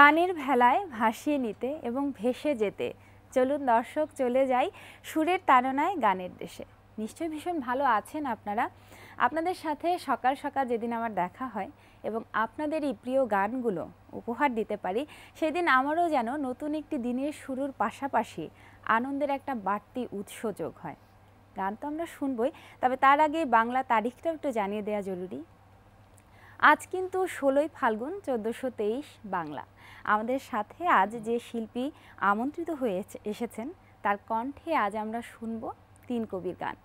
গানের ভেলায় ভাসিয়ে নিতে এবং ভেসে যেতে চলুন দর্শক চলে যাই সুরের তাড়নায় গানের দেশে। নিশ্চয়ই ভীষণ ভালো আছেন আপনারা। আপনাদের সাথে সকাল সকাল যেদিন আমার দেখা হয় এবং আপনাদের এই প্রিয় গানগুলো উপহার দিতে পারি, সেদিন আমারও যেন নতুন একটি দিনের শুরুর পাশাপাশি আনন্দের একটা বাড়তি উৎস যোগ হয়। গান তো আমরা শুনবই, তবে তার আগে বাংলা তারিখটাও একটু জানিয়ে দেওয়া জরুরি। আজ কিন্তু 16ই ফাল্গুন 1423 বাংলা। আমাদের সাথে আজ যে শিল্পী আমন্ত্রিত হয়ে এসেছেন তার কণ্ঠে আজ আমরা শুনব তিন কবির গান।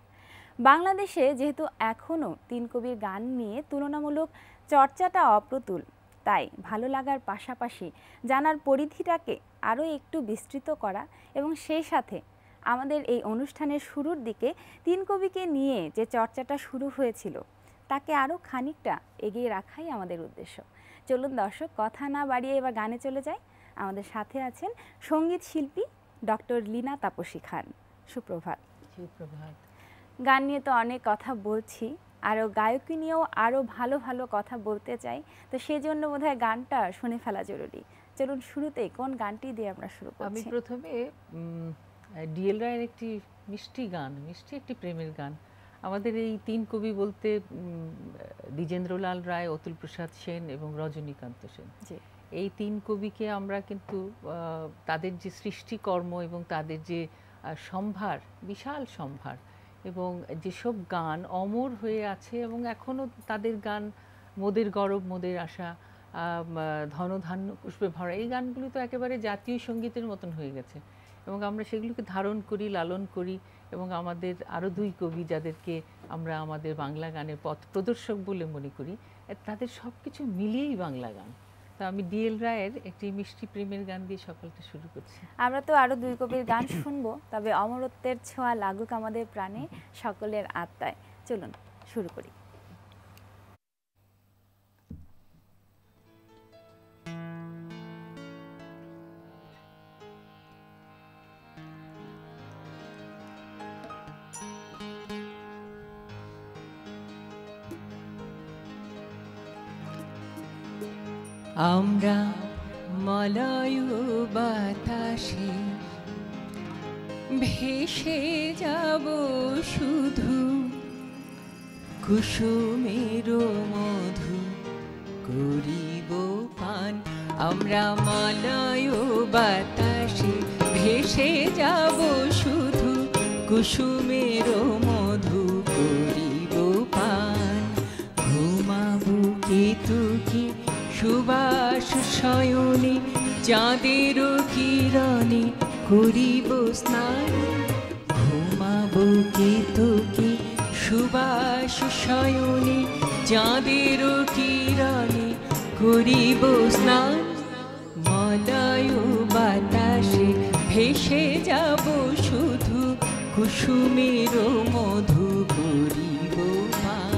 বাংলাদেশে যেহেতু এখনও তিন কবির গান নিয়ে তুলনামূলক চর্চাটা অপ্রতুল, তাই ভালো লাগার পাশাপাশি জানার পরিধিটাকে আরও একটু বিস্তৃত করা এবং সেই সাথে আমাদের এই অনুষ্ঠানের শুরুর দিকে তিন কবিকে নিয়ে যে চর্চাটা শুরু হয়েছিল তাকে আরও খানিকটা এগিয়ে রাখাই আমাদের উদ্দেশ্য। চলুন দর্শক কথা না বাড়িয়ে এবার গানে চলে যাই। আমাদের সাথে আছেন সঙ্গীত শিল্পী ডক্টর লীনা তাপসী খান। সুপ্রভাত। সুপ্রভাত। গান নিয়ে তো অনেক কথা বলছি, আরও গায়কী নিয়েও আরও ভালো ভালো কথা বলতে চাই, তো সেই জন্য বোধহয় গানটা শুনে ফেলা জরুরি। চলুন শুরুতেই কোন গানটি দিয়ে আমরা শুরু করছি? আমি প্রথমে ডিএল রায়ের একটি মিষ্টি গান, মিষ্টি একটি প্রেমের গান। আমাদের এই তিন কবি বলতে দ্বিজেন্দ্রলাল রায়, অতুল প্রসাদ সেন এবং রজনীকান্ত সেন, এই তিন কবিকে আমরা কিন্তু তাদের যে সৃষ্টিকর্ম এবং তাদের যে সম্ভার, বিশাল সম্ভার এবং যেসব গান অমর হয়ে আছে এবং এখনও তাদের গান মোদের গরব মোদের আশা, ধনধান্য পুষ্পে ভরা, এই গানগুলি তো একেবারে জাতীয় সঙ্গীতের মতন হয়ে গেছে এবং আমরা সেগুলোকে ধারণ করি, লালন করি এবং আমাদের আরও দুই কবি যাদেরকে আমরা আমাদের বাংলা গানের পথ প্রদর্শক বলে মনে করি, তাদের সব কিছু মিলিয়েই বাংলা গান। তো আমি ডিএল রায়ের একটি মিষ্টি প্রেমের গান দিয়ে সকালটা শুরু করছি। আমরা তো আরও দুই কবির গান শুনবো, তবে অমরত্বের ছোঁয়া লাগুক আমাদের প্রাণে, সকলের আত্মায়। চলুন শুরু করি। আমরা মলয় বাতাসে ভেসে যাব শুধু, কুসুমের মধু করিব পান। আমরা মলয় বাতাসে ভেসে যাব শুধু, কুসুমের মধু করিব পান। ঘুমাবো কেতুকি সুবাস শয়নে, চাঁদের কিরণে করিব স্নান। ঘুমাবো কেতুকি সুবাস শয়নে, চাঁদের কিরণে করিব স্নান। মলয় বাতাসে ভেসে যাব শুধু, কুসুমের মধু করিব পান।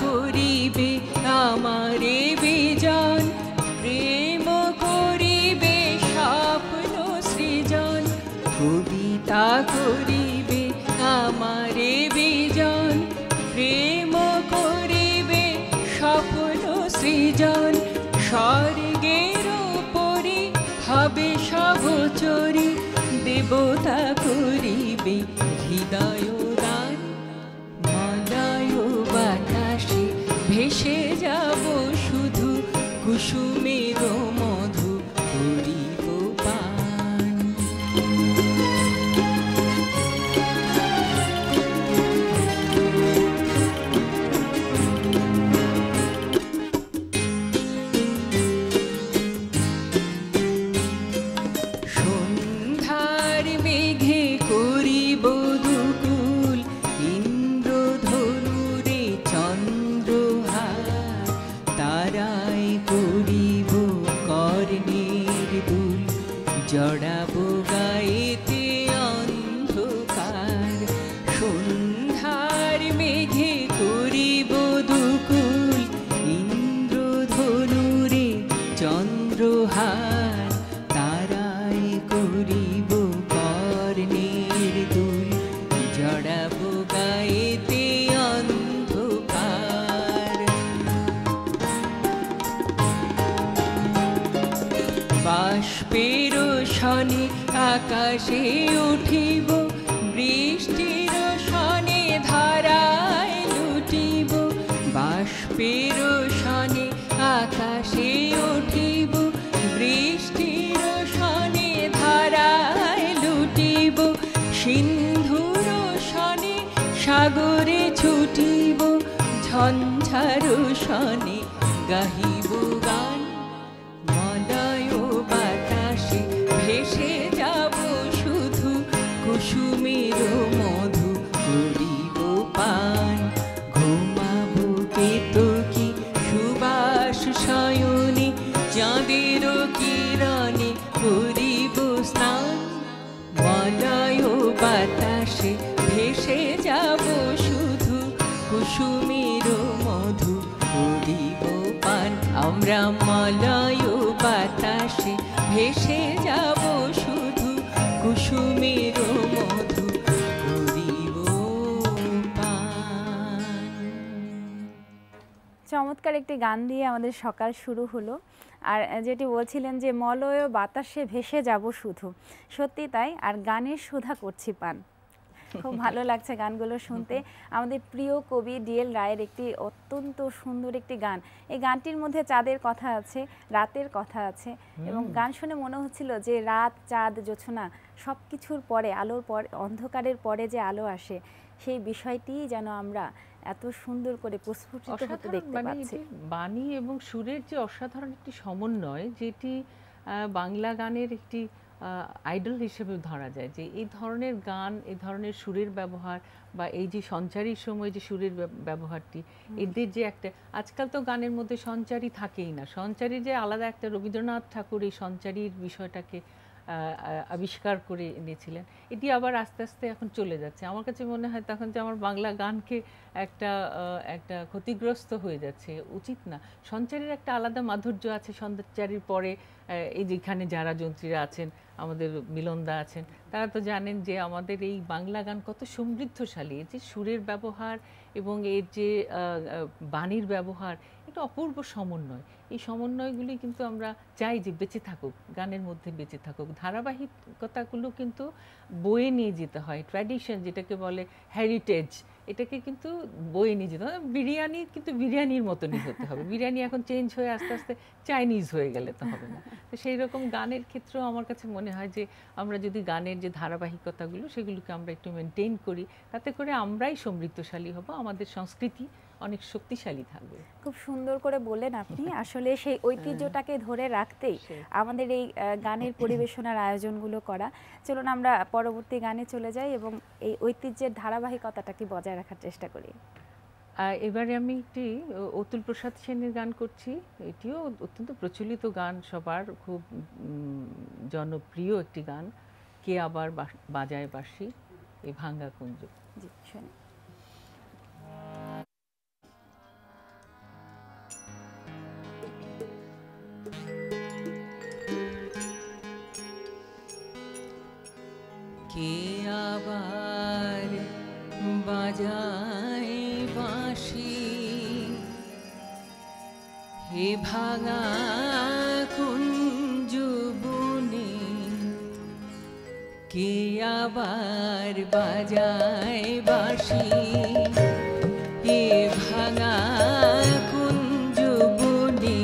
করিবে আমারে বিজন, প্রেম করিবে স্বপ্ন সৃজন। কবিতা করিবে আমারে বিজন, প্রেম করিবে স্বপ্ন সৃজন। স্বর্গের উপরে হবে সহচরী, দেবতা করিবে হৃদয় দান। মলয় বাতাসে ভেসে যাব শুধু, কুসুমের মধু করিব পান। সন্ধ্যার মেঘে করিব দুকুল, ইন্দ্রধনুরে চন্দ্রহার। তারায় করিব কর্ণের দুল, জড়াবো গায়েতে অন্ধকার। সন্ধ্যার মেঘে করিব দুকুল, ইন্দ্রধনুরে চন্দ্র আকাশে উঠিব বৃষ্টির সনে ধারায় লুটিব বাষ্পের সনে আকাশে উঠিব বৃষ্টির সনে ধারায় লুটিব সিন্ধুর সনে সাগরে ছুটিব ঝঞ্ঝার সনে গাহিব গান মলয় বাতাসে ভেসে যাব শুধু কুসুমের মধু করিব পান ঘুমাবো কেতকী সুবাস শয়নে চাঁদের কিরণে করিব স্নান মলয় বাতাসে ভেসে যাব শুধু কুসুমের মধু করিব পান আমরা মলয় বাতাসে ভেসে যাব শুধু কুসুমের মধু করিব পান। চমৎকার একটি গান দিয়ে আমাদের সকাল শুরু হলো। আর যেটি বলছিলেন যে মলয় বাতাসে ভেসে যাব শুধু, সত্যি তাই। আর গানের সুধা করছি পান। খুব ভালো লাগছে গানগুলো শুনতে। আমাদের প্রিয় কবি ডিএল রায়ের একটি অত্যন্ত সুন্দর একটি গান। এই গানটির মধ্যে চাঁদের কথা আছে, রাতের কথা আছে, এবং গান শুনে মনে হচ্ছিল যে রাত, চাঁদ, জোছনা সব কিছুর পরে, আলোর পর, অন্ধকারের পরে যে আলো আসে, সেই বিষয়টি যেন আমরা এত সুন্দর করে প্রস্ফুটিত হতে দেখতে পাচ্ছি। বাণী এবং সুরের যে অসাধারণ একটি সমন্বয়, যেটি বাংলা গানের একটি আইডল হিসেবে ধরা যায়, যে এই ধরনের গান, এই ধরনের সুরের ব্যবহার, বা এই যে সঞ্চারীর সময় যে সুরের ব্যবহারটি, এদের যে একটা, আজকাল তো গানের মধ্যে সঞ্চারী থাকেই না। সঞ্চারী যে আলাদা একটা, রবীন্দ্রনাথ ঠাকুর এই সঞ্চারীর বিষয়টাকে আবিষ্কার করে এনেছিলেন, এটি আবার আস্তে আস্তে এখন চলে যাচ্ছে। আমার কাছে মনে হয় তখন যে আমার বাংলা গানকে একটা ক্ষতিগ্রস্ত হয়ে যাচ্ছে, উচিত না। সঞ্চারীর একটা আলাদা মাধুর্য আছে। সঞ্চারীর পরে এই যেখানে যারা যন্ত্রীরা আছেন, আমাদের মিলনদা আছেন, তারা তো জানেন যে আমাদের এই বাংলা গান কত সমৃদ্ধশালী। এর যে সুরের ব্যবহার এবং এর যে বাণীর ব্যবহার, এটা অপূর্ব সমন্বয়। এই সমন্বয়গুলি কিন্তু আমরা চাই যে বেঁচে থাকুক, গানের মধ্যে বেঁচে থাকুক। ধারাবাহিকতাগুলো কিন্তু বয়ে নিয়ে যেতে হয়। ট্র্যাডিশন যেটাকে বলে, হেরিটেজ, এটাকে কিন্তু বয়ে নিয়ে যেতে হবে। বিরিয়ানি কিন্তু বিরিয়ানির মতনই হতে হবে। বিরিয়ানি এখন চেঞ্জ হয়ে আস্তে আস্তে চাইনিজ হয়ে গেলে তো হবে না। তো সেই রকম গানের ক্ষেত্রেও আমার কাছে মনে হয় যে আমরা যদি গানের যে ধারাবাহিকতাগুলো, সেগুলোকে আমরা একটু মেনটেন করি, তাতে করে আমরাই সমৃদ্ধশালী হব, আমাদের সংস্কৃতি অনেক শক্তিশালী থাকবে। খুব সুন্দর করে বললেন আপনি। আসলে সেই ঐতিহ্যটাকে ধরে রাখতেই আমাদের এই গানের পরিবেশনার আয়োজনগুলো করা। চলুন আমরা পরবর্তী গানে চলে যাই এবং এই ঐতিহ্যের ধারাবাহিকতাটাকে বজায় রাখার চেষ্টা করি। এবারে আমি একটি অতুল প্রসাদ সেনের গান করছি। এটিও অত্যন্ত প্রচলিত গান, সবার খুব জনপ্রিয় একটি গান, কে আবার বাজায় বাঁশি, এই ভাঙ্গা কুঞ্জ। জি, শুনি। কে আবার বাজায় বাঁশি, হে ভাঙা কুঞ্জ বনে, কে আবার বাজায় বাঁশি, হে ভাঙা কুঞ্জ বনে,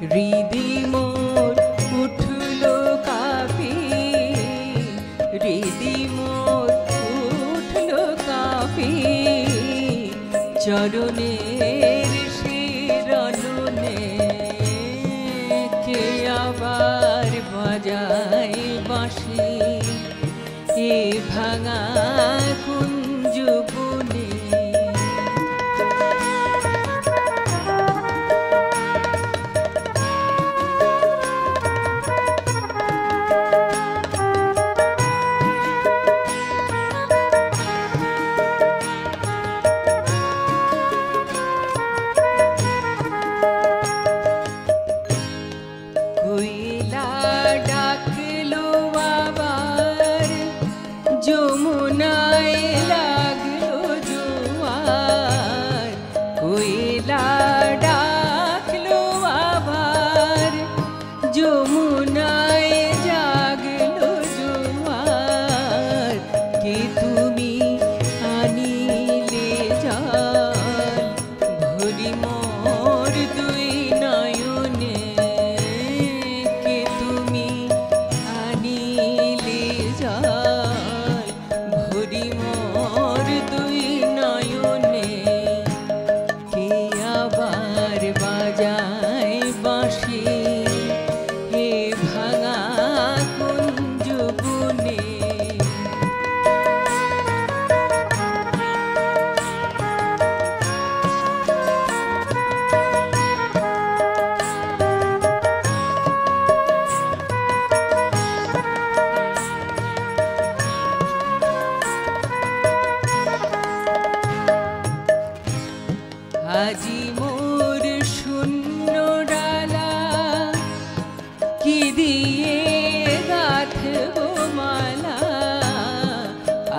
হৃদি মোর উঠল কাঁপি, হৃদি মোর উঠল কাঁপি, চরণের শিরনে, কে আবার বাজায় বাঁশি, এ ভাঙা কুঞ্জ বনে। যমুনায়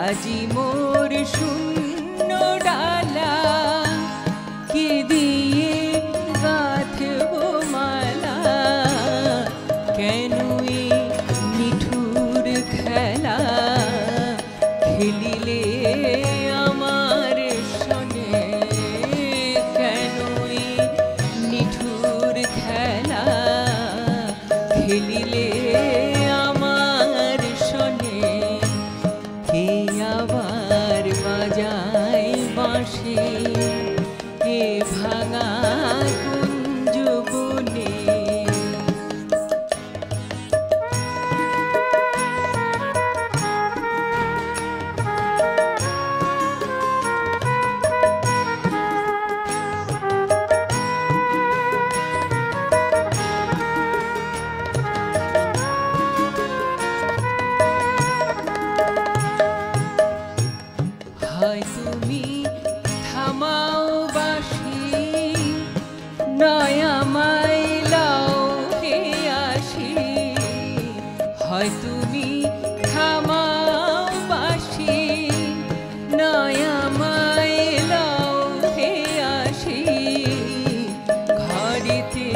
আজি মোর শূন্য ডালা কি দিয়ে গাঁথব মালা, কেন এই নিঠুর খেলা খেলিলে আমার সনে, কেন এই নিঠুর খেলা খেলিলে আমার সনে, কে আবার বাজায় বাঁশি এ ভাঙা কুঞ্জ বনে। হয় তুমি থামাও বাঁশি, নয় আমায় লাও হে আসি, হয় তুমি থামাও বাঁশি, নয় আমায় লাও হে আসি, ঘরেতে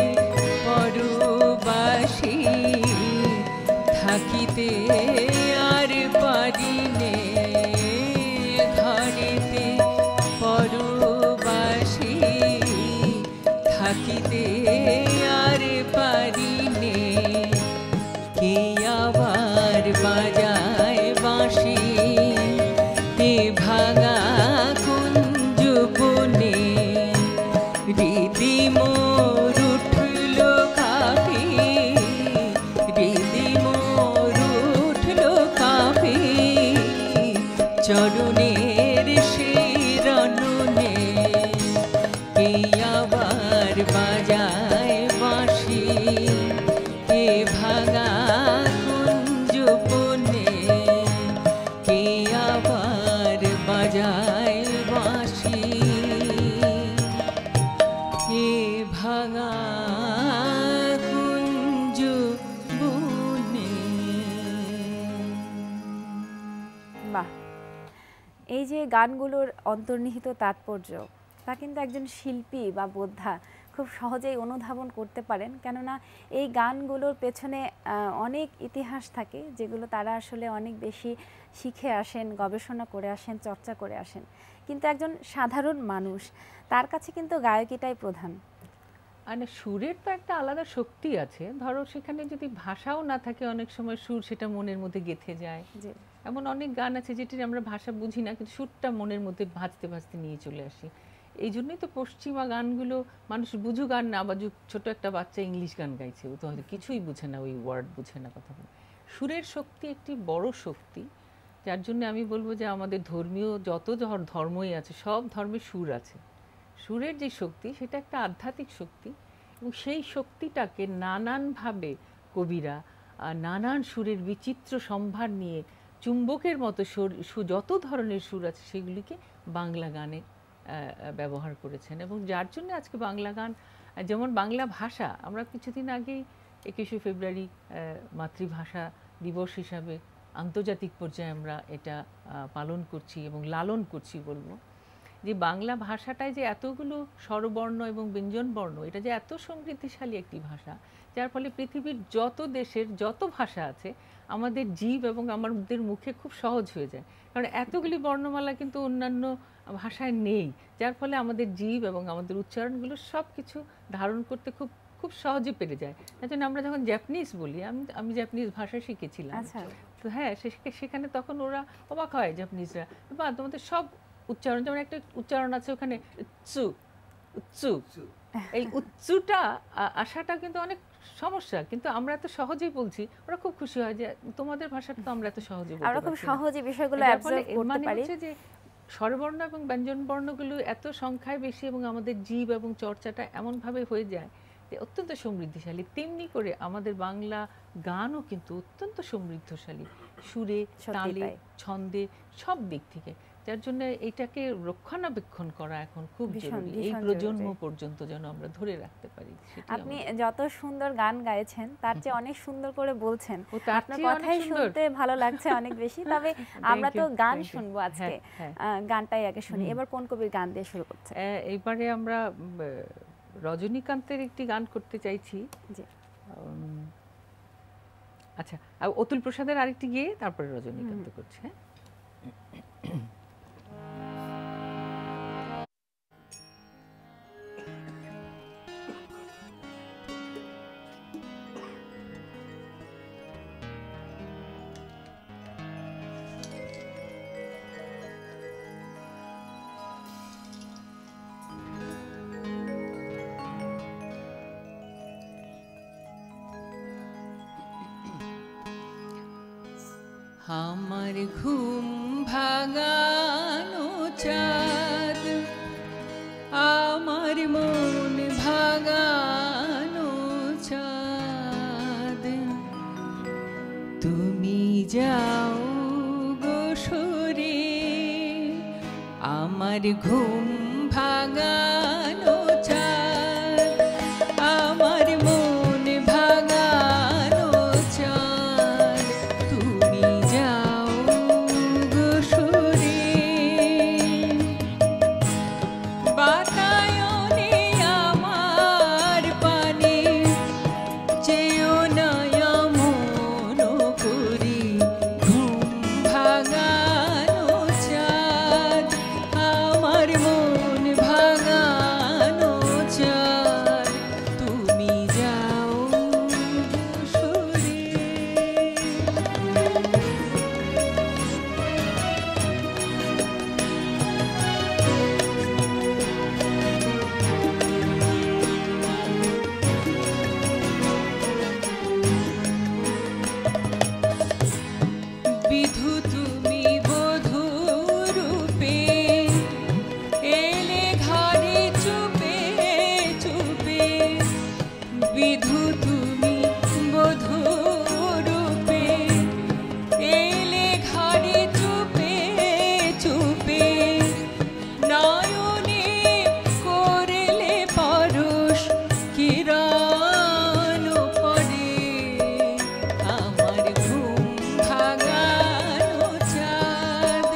পরবাসী থাকিতে আর পারি নে, ঘরেতে পরবাসী থাকিতে আর পারি নে, কে আবার বাজায় বাঁশি এ ভাঙা কুঞ্জ বনে। হৃদি মোর উঠল কাঁপি, হৃদি মোর উঠল কাঁপি, চরণের শিরনে, কে আবার বাজায় বাঁশি এ ভাঙা কুঞ্জ বনে, কে আবার বাজায় বাঁশি এ ভাঙা কুঞ্জ বনে। বাহ, এই যে গানগুলোর অন্তর্নিহিত তাৎপর্য তা কিন্তু একজন শিল্পী বা বোদ্ধা খুব সহজেই অনুধাবন করতে পারেন, কেননা এই গানগুলোর পেছনে অনেক ইতিহাস থাকে যেগুলো তারা আসলে অনেক বেশি শিখে আসেন, গবেষণা করে আসেন, চর্চা করে আসেন। কিন্তু একজন সাধারণ মানুষ, তার কাছে কিন্তু গায়কিটাই প্রধান। মানে সুরের তো একটা আলাদা শক্তি আছে, ধরো সেখানে যদি ভাষাও না থাকে অনেক সময় সুর সেটা মনের মধ্যে গেঁথে যায়। এমন অনেক গান আছে যেটির আমরা ভাষা বুঝি না, কিন্তু সুরটা মনের মধ্যে ভাজতে ভাজতে নিয়ে চলে আসি। এই জন্যই তো পশ্চিমা গানগুলো মানুষ বুঝুক আর না বাজুক, ছোট একটা বাচ্চা ইংলিশ গান গাইছে, ও তো হয়তো কিছুই বুঝে না, ওই ওয়ার্ড বুঝে না, কথা বলে। সুরের শক্তি একটি বড় শক্তি, যার জন্য আমি বলবো যে আমাদের ধর্মীয় যত ধর্মই আছে সব ধর্মে সুর আছে। সুরের যে শক্তি সেটা একটা আধ্যাত্মিক শক্তি, এবং সেই শক্তিটাকে নানানভাবে কবিরা নানান সুরের বিচিত্র সম্ভার নিয়ে চুম্বকের মতো যত ধরনের সুর আছে সেগুলিকে বাংলা গানে ব্যবহার করেছেন। এবং যার জন্য আজকে বাংলা গান, যেমন বাংলা ভাষা, আমরা কিছুদিন আগেই 21শে ফেব্রুয়ারি মাতৃভাষা দিবস হিসাবে আন্তর্জাতিক পর্যায়ে আমরা এটা পালন করছি এবং লালন করছি বলবো, যে বাংলা ভাষাটায় যে এতগুলো স্বরবর্ণ এবং ব্যঞ্জনবর্ণ, এটা যে এত সমৃদ্ধিশালী একটি ভাষা, যার ফলে পৃথিবীর যত দেশের যত ভাষা আছে আমাদের জীব এবং আমাদের মুখে খুব সহজ হয়ে যায়, কারণ এতগুলি বর্ণমালা কিন্তু অন্যান্য ভাষায় নেই, যার ফলে আমাদের জীব এবং আমাদের উচ্চারণগুলো সব কিছু ধারণ করতে খুব খুব সহজে পেরে যায়। তার জন্য আমরা যখন জাপানিজ বলি, আমি জাপানিজ ভাষা শিখেছিলাম, তো হ্যাঁ সেখানে তখন ওরা অবাক হয় জাপানিজরা, বা তোমাদের সব উচ্চারণ, যেমন একটা উচ্চারণ আছে ওখানে উচ্চু উচ্চু, এই উচ্চুটা আসাটা কিন্তু অনেক সমস্যা, কিন্তু আমরা এত সহজেই বলছি, ওরা খুব খুশি হয় যে তোমাদের ভাষাটা তো আমরা এত সহজে বলতে পারছি, আমরা খুব সহজে বিষয়গুলো অ্যাবজর্ব করতে পারি। যে স্বরবর্ণ এবং ব্যঞ্জন বর্ণগুলো এত সংখ্যায় বেশি এবং আমাদের জীব এবং চর্চাটা এমনভাবে হয়ে যায় যে অত্যন্ত সমৃদ্ধিশালী। তেমনি করে আমাদের বাংলা গানও কিন্তু অত্যন্ত সমৃদ্ধশালী, সুরে, তালে, ছন্দে, সব দিক থেকে। যার জন্য এটাকে রক্ষণাবেক্ষণ করা এখন খুব ভীষণ, জরুরি, এই ভীষণ প্রজন্ম জরুরি। পর্যন্ত যেন আমরা ধরে রাখতে পারি। সেটাই আপনি আমাদের। যত সুন্দর গান গাইছেন তার চেয়ে অনেক সুন্দর করে বলছেন। ও, তার আপনার চেয়ে অনেক কথাই সুন্দর? শুনতে ভালো লাগছে অনেক বেশি। তবে আমরা Thank তো you, গান thank you. শুনবো আজকে। হ্যাঁ, গানটাই আগে শুনি। এবার কোন কবির গান দিয়ে শুরু করছেন? এইবারে আমরা রজনীকান্তের একটি গান করতে চাইছি। জি। আচ্ছা, আর অতুল প্রসাদের আরেকটি গিয়ে তারপরে রজনীকান্ত করছে। হ্যাঁ, আমার ঘুম ভাঙানো চাঁদ, আমার মন ভাঙানো চাঁদ, তুমি যাও গো সরে, আমার ঘুম ভাঙানো চাঁদ, আমার মন ভাঙানো চাঁদ, তুমি যাও গো সরে, বাতায়নে আমার পানে চেয়েও না এমন করি, ঘুম ভাঙানো চাঁদ, আমার মন ভাঙানো চাঁদ, তুমি যাও সরে। বিধু তুমি বধূ রূপে এলে ঘরে চুপে চুপে, বিধু তুমি বধূ রূপে এলে ঘরে চুপে চুপে, নয়নে করলে পরশ কিরণ পড়ে, আমার ঘুম ভাঙানো চাঁদ,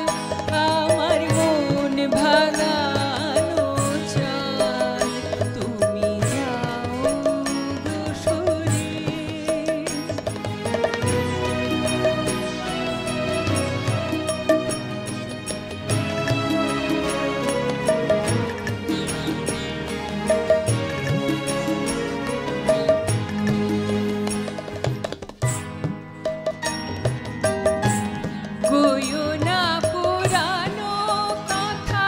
আমার মন ভাঙানো চাঁদ, তুমি যাও গো সরে। কইও না পুরানো কথা,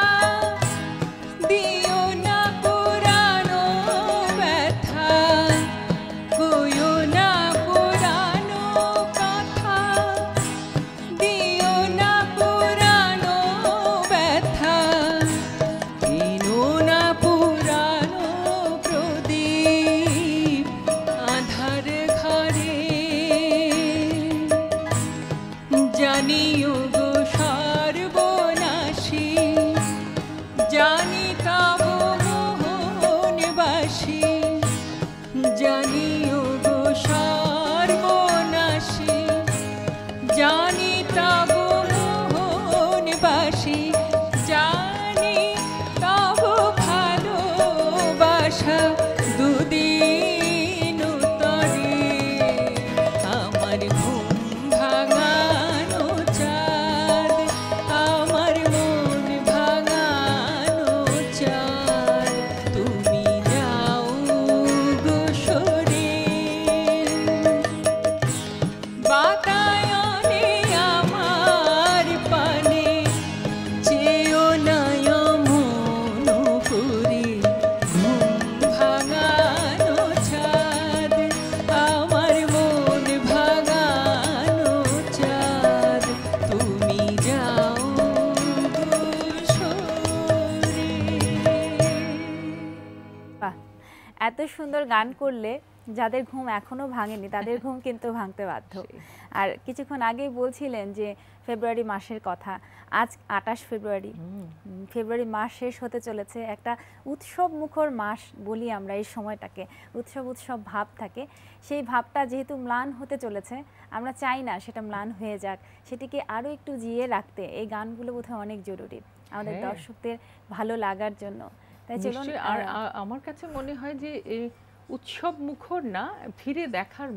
দিও না পুরানো ব্যথা, কইও না পুরানো কথা, দিও না পুরানো ব্যথা, কিনো না পুরানো প্রদীপ আধার ঘরে, জানিও গো সর্বনাশী, জানি তব মোহনবাসী, জানিও গো সর্বনাশী, জানি তব মোহনবাসী, জানি তব ভালোবাসা দুদিন তরে, আমার ঘুম ভাঙানো চাঁদ, আমার মন ভাঙানো চাঁদ, তুমি যাও গো সরে, বাতায়নে আমার পানে চেয়েও না এমন করি, ঘুম ভাঙানো চাঁদ, আমার মন ভাঙানো চাঁদ, তুমি যাও গো সরে। বাহ! এত সুন্দর গান করলে যাদের ঘুম এখনো ভাঙেনি তাদের ঘুম কিন্তু ভাঙতে বাধ্য। আর কিছুক্ষণ আগেই বলছিলেন যে ফেব্রুয়ারি মাসের কথা, আজ 28 ফেব্রুয়ারি। ফেব্রুয়ারি মাস শেষ হতে চলেছে, একটা উৎসব মুখর মাস বলি আমরা এই সময়টাকে, উৎসব উৎসব ভাব থাকে। সেই ভাবটা যেহেতু ম্লান হতে চলেছে, আমরা চাই না সেটা ম্লান হয়ে যাক, সেটিকে আরও একটু জিয়ে রাখতে এই গানগুলো বোধহয় অনেক জরুরি আমাদের দর্শকদের ভালো লাগার জন্য। তাই চলুন। আর আমার কাছে মনে হয় যে এই উৎসব মুখর না, ফিরে দেখার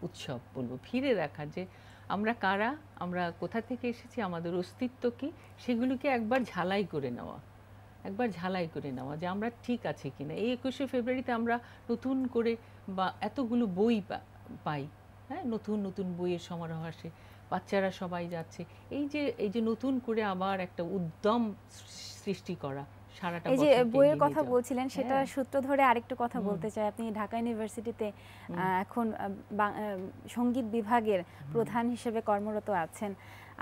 উৎসব বলবো, ফিরে দেখার, যে আমরা কারা, আমরা কোথা থেকে এসেছি, আমাদের অস্তিত্ব কি, সেগুলোকে একবার ঝালাই করে নেওয়া, যে আমরা ঠিক আছে কিনা। এই 21শে ফেব্রুয়ারিতে আমরা নতুন করে বা এতগুলো বই পাই, হ্যাঁ, নতুন নতুন বইয়ের সমারোহ আসে, বাচ্চারা সবাই যাচ্ছে, এই যে নতুন করে আবার একটা উদ্যম সৃষ্টি করা। এই যে বইয়ের কথা বলছিলেন, সেটা সূত্র ধরে আরেকটু কথা বলতে চাই। আপনি ঢাকা ইউনিভার্সিটিতে এখন সঙ্গীত বিভাগের প্রধান হিসেবে কর্মরত আছেন।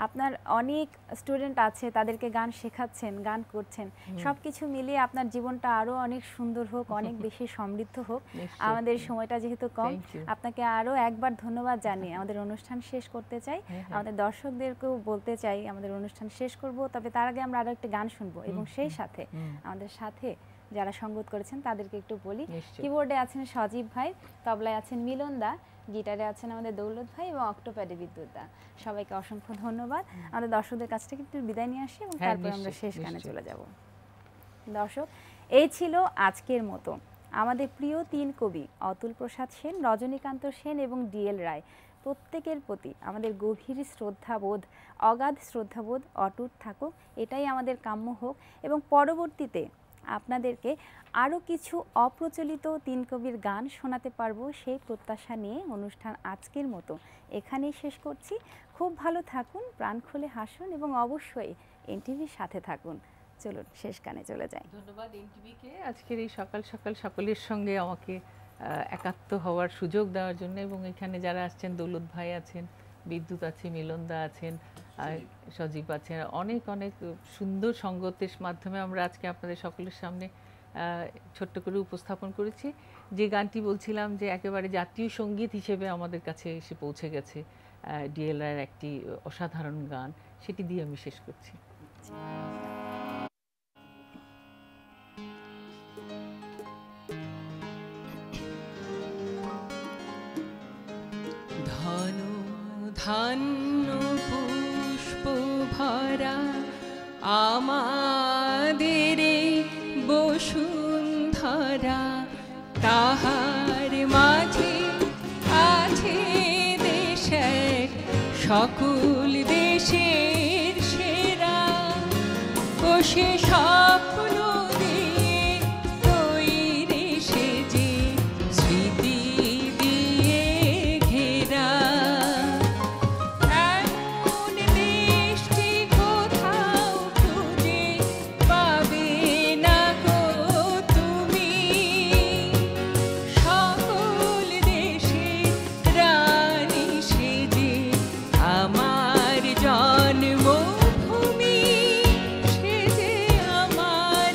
আপনার অনেক স্টুডেন্ট আছে, তাদেরকে গান শেখাচ্ছেন, গান করছেন। সবকিছু মিলিয়ে আপনার জীবনটা আরো অনেক সুন্দর হোক, অনেক বেশি সমৃদ্ধ হোক। আমাদের সময়টা যেহেতু কম, আপনাকে আরো একবার ধন্যবাদ জানিয়ে আমাদের অনুষ্ঠান শেষ করতে চাই। আমাদের দর্শকদেরকেও বলতে চাই আমাদের অনুষ্ঠান শেষ করব, তবে তার আগে আমরা আরো একটা গান শুনবো, এবং সেই সাথে আমাদের সাথে যারা সঙ্গত করেছেন তাদেরকে একটু বলি। কিবোর্ডে আছেন সজীব ভাই, তবলায় আছেন মিলন দা, গিটারে আছেন আমাদের দৌলত ভাই, এবং অক্টোপ্যাডে বিদ্যুৎ দা। সবাইকে অসংখ্য ধন্যবাদ। আমাদের দর্শকদের কাছ থেকে একটু বিদায় নিয়ে আসি, এবং তারপর আমরা শেষ গানে চলে যাব। দর্শক, এই ছিল আজকের মতো আমাদের প্রিয় 3 কবি অতুল প্রসাদ সেন, রজনীকান্ত সেন এবং ডিএল রায়। প্রত্যেকের প্রতি আমাদের গভীর শ্রদ্ধাবোধ, অগাধ শ্রদ্ধাবোধ অটুট থাকুক, এটাই আমাদের কাম্য হোক। এবং পরবর্তীতে আপনাদেরকে আরও কিছু অপ্রচলিত 3 কবির গান শোনাতে পারবো, সেই প্রত্যাশা নিয়ে অনুষ্ঠান আজকের মতো এখানেই শেষ করছি। খুব ভালো থাকুন, প্রাণ খুলে হাসুন, এবং অবশ্যই এনটিভির সাথে থাকুন। চলুন শেষ গানে চলে যাই। ধন্যবাদ এনটিভিকে আজকের এই সকাল সকাল সকলের সঙ্গে আমাকে একাত্ম হওয়ার সুযোগ দেওয়ার জন্য, এবং এখানে যারা আসছেন, দৌলত ভাই আছেন, বিদ্যুৎ আছে, মিলনদা আছেন, সজীব আছেন, অনেক অনেক সুন্দর সঙ্গতের মাধ্যমে আমরা আজকে আপনাদের সকলের সামনে ছোট্ট করে উপস্থাপন করেছি। যে গানটি বলছিলাম যে একেবারে জাতীয় সঙ্গীত হিসেবে আমাদের কাছে এসে পৌঁছে গেছে, ডিএলআর একটি অসাধারণ গান, সেটি দিয়ে আমি শেষ করছি। ধান্য পুষ্প ভরা আমাদের বসুন্ধরা, তাহার মাঝে আছে দেশের সকল দেশের সেরা, ও সে স্বপ্ন দিয়ে তৈরি সেজে স্মৃতি দিয়ে ঘেরা। এমন দেশটি কোথাও খুঁজে পাবে না গো তুমি, সকল দেশের রানী সেজে আমার জন্মভূমি, সেজে আমার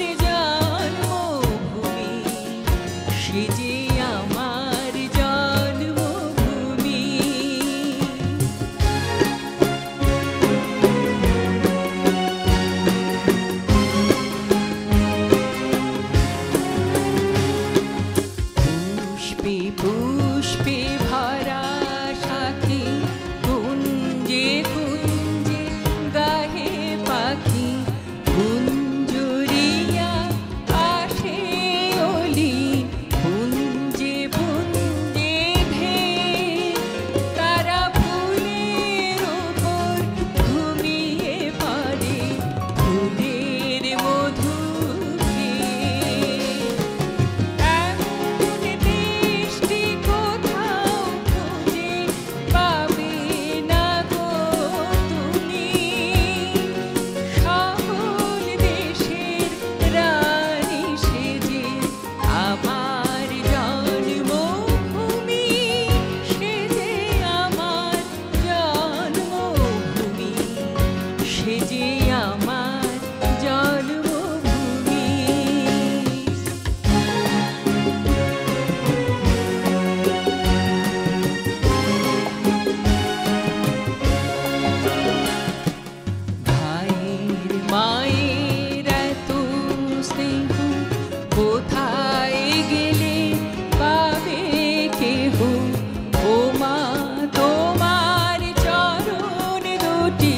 দুটি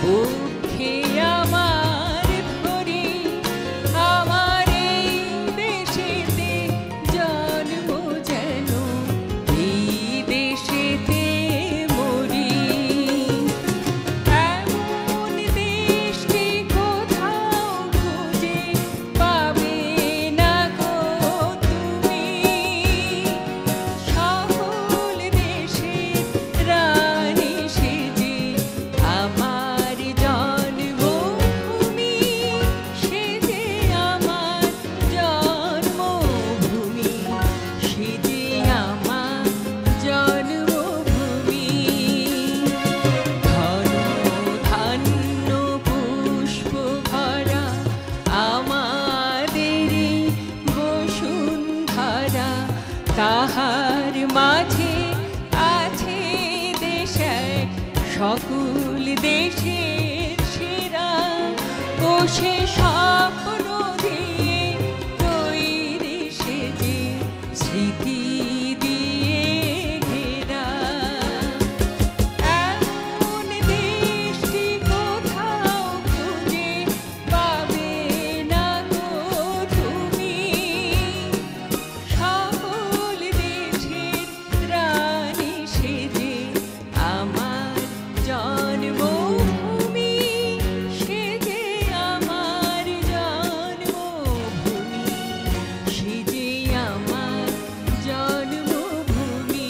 বুকে আমার ধরে আমার এই দেশেতে জন্ম যেন এই দেশেতে মরি এমন দেশটি কোথাও খুঁজে পাবে না গো তুমি সকল দেশের রানী সেজে আমার জন্মভূমি সেজে আমার জন্মভূমি সেজে আমার জন্মভূমি ঘন ধান্য পুষ্প ভরা আমাদের বসুন্ধরা তাহার মাঝে আছে দেশ এক সকল দেশের সেরা ও সে স্বপ্ন দিয়ে তৈরি সেজে স্মৃতি দিয়ে ঘেরা এমন দেশটি কোথাও খুঁজে পাবে না গো তুমি সকল দেশের রানী সেজে আমার জন্মভূমি সেজে আমার জন্মভূমি সেজে আমার জন্মভূমি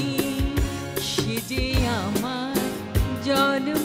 সেজে আমার জন্ম